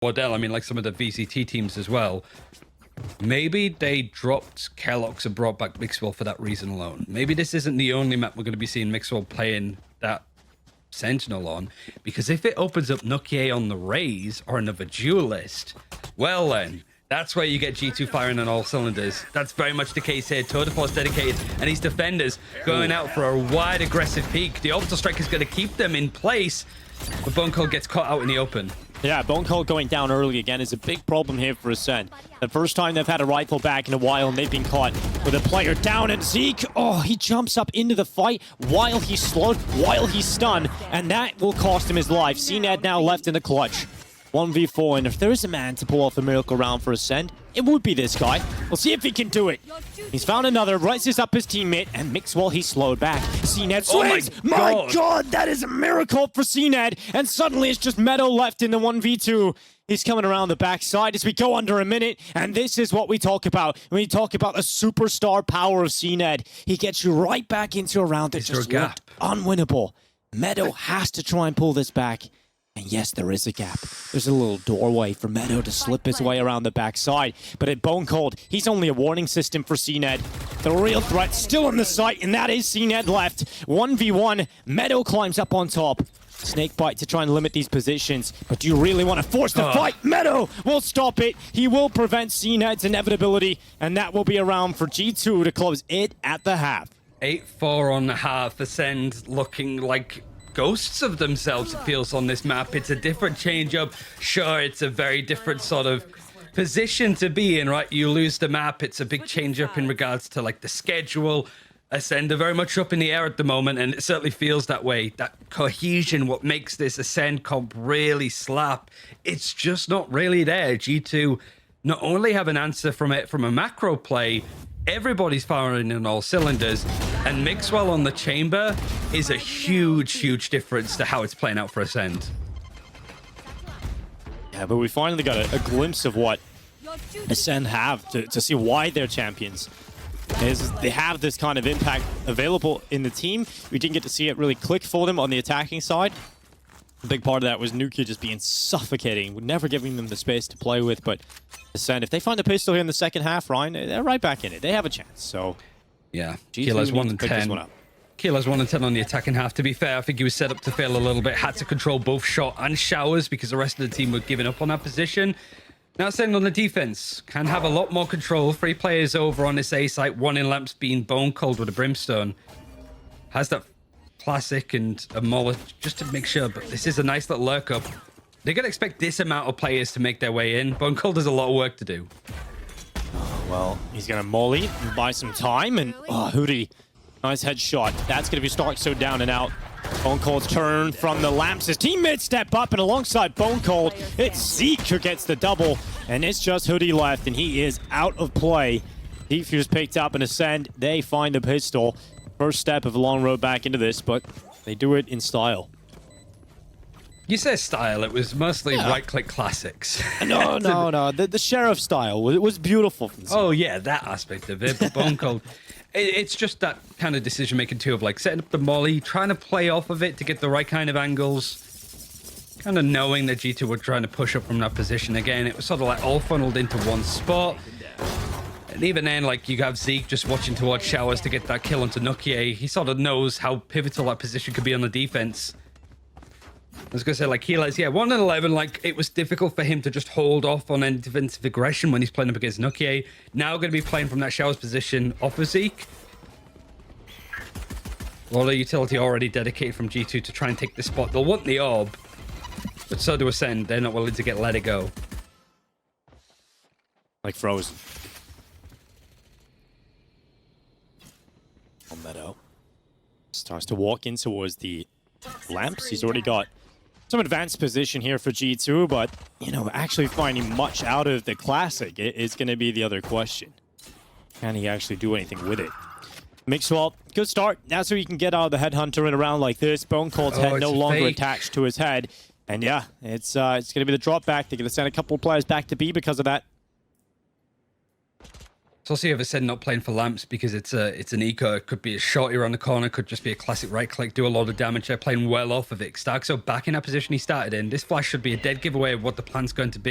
Wardell, I mean, like some of the VCT teams as well. Maybe they dropped Kellogg's and brought back Mixwell for that reason alone. Maybe this isn't the only map we're going to be seeing Mixwell playing that Sentinel on, because if it opens up Nukier on the Raze or another duelist, well then, that's where you get G2 firing on all cylinders. That's very much the case here. Tour de Force dedicated, and his defenders going out for a wide aggressive peak. The Orbital Strike is going to keep them in place, but Bone Cold gets caught out in the open. Yeah, Bone Cold going down early again is a big problem here for Acend. The first time they've had a rifle back in a while, and they've been caught with a player down. And Zeke, oh, he jumps up into the fight while he's slowed, while he's stunned, and that will cost him his life. CNED now left in the clutch. 1v4, and if there is a man to pull off a miracle round for Acend, it would be this guy. We'll see if he can do it. He's found another, rises up his teammate, and Mixwell, he's slowed back. CNED swings! Oh my God, that is a miracle for CNED, and suddenly it's just Meadow left in the 1v2. He's coming around the backside as we go under a minute, and this is what we talk about when we talk about the superstar power of CNED. He gets you right back into a round that just looked unwinnable. Meadow has to try and pull this back. And yes, there is a gap. There's a little doorway for Meadow to slip his way around the backside. But at Bone Cold, he's only a warning system for CNED. The real threat still in the sight, and that is CNED left. 1v1, Meadow climbs up on top. Snakebite to try and limit these positions. But do you really want to force the fight? Meadow will stop it. He will prevent CNED's inevitability. And that will be a round for G2 to close it at the half. 8-4 on the half. Acend looking like ghosts of themselves, it feels, on this map. It's a different change-up. Sure, it's a very different sort of position to be in, right? You lose the map. It's a big change-up in regards to like the schedule. Acend are very much up in the air at the moment, and it certainly feels that way. That cohesion, what makes this Acend comp really slap, it's just not really there. G2 not only have an answer from it from a macro play, everybody's firing in all cylinders, and Mixwell on the chamber is a huge, huge difference to how it's playing out for Acend. Yeah, but we finally got a glimpse of what Acend have to see why they're champions. They have this kind of impact available in the team. We didn't get to see it really click for them on the attacking side. A big part of that was Nuki just being suffocating, never giving them the space to play with. But Acend, if they find a pistol here in the second half, Ryan, they're right back in it. They have a chance. So yeah, Kilo's 1 and 10. Kilo's 1 and 10 on the attacking half. To be fair, I think he was set up to fail a little bit. Had to control both shot and showers because the rest of the team were giving up on that position. Now Acend on the defense can have a lot more control. 3 players over on this A site. 1 in lamps being Bone Cold with a brimstone. Has that classic and a mollet just to make sure, but this is a nice little lurk up. They're going to expect this amount of players to make their way in. Bone Cold has a lot of work to do. Well, he's going to molly and buy some time, and Hootie, nice headshot. That's going to be Starkso down and out. Bone Cold's turn from the lamps. His teammates step up, and alongside Bone Cold, it's Zeke who gets the double, and it's just Hootie left, and he is out of play. Defuse picked up and Acend. They find the pistol. First step of a long road back into this, but they do it in style. You say style, it was mostly right-click classics. No. The sheriff style, it was beautiful. From oh, yeah, that aspect of it. But Bone Cold, it's just that kind of decision-making too, of like setting up the molly, trying to play off of it to get the right kind of angles, kind of knowing that G2 were trying to push up from that position again. It was sort of like all funneled into one spot. And even then, like, you have Zeke just watching towards showers to get that kill onto Nukier. He sort of knows how pivotal that position could be on the defense. I was going to say, like, Healers, yeah, 1 and 11, like, it was difficult for him to just hold off on any defensive aggression when he's playing up against Nukier. Now going to be playing from that showers position off of Zeke. A lot of utility already dedicated from G2 to try and take the spot. They'll want the orb, but so do Acend. They're not willing to let it go. Like Frozen. Meadow starts to walk in towards the lamps. He's already got some advanced position here for G2, but, you know, actually finding much out of the classic is going to be the other question. Can he actually do anything with it? Mixwell, good start. That's where you can get out of the headhunter in a round like this. Bone Cold's head no longer attached to his head. And yeah, it's going to be the drop back. They're going to send a couple of players back to B because of that. So also you have Acend not playing for lamps because it's an eco. It could be a shorty around the corner, could just be a classic right click, do a lot of damage. They're playing well off of it. Starkso back in that position he started in. This flash should be a dead giveaway of what the plan's going to be.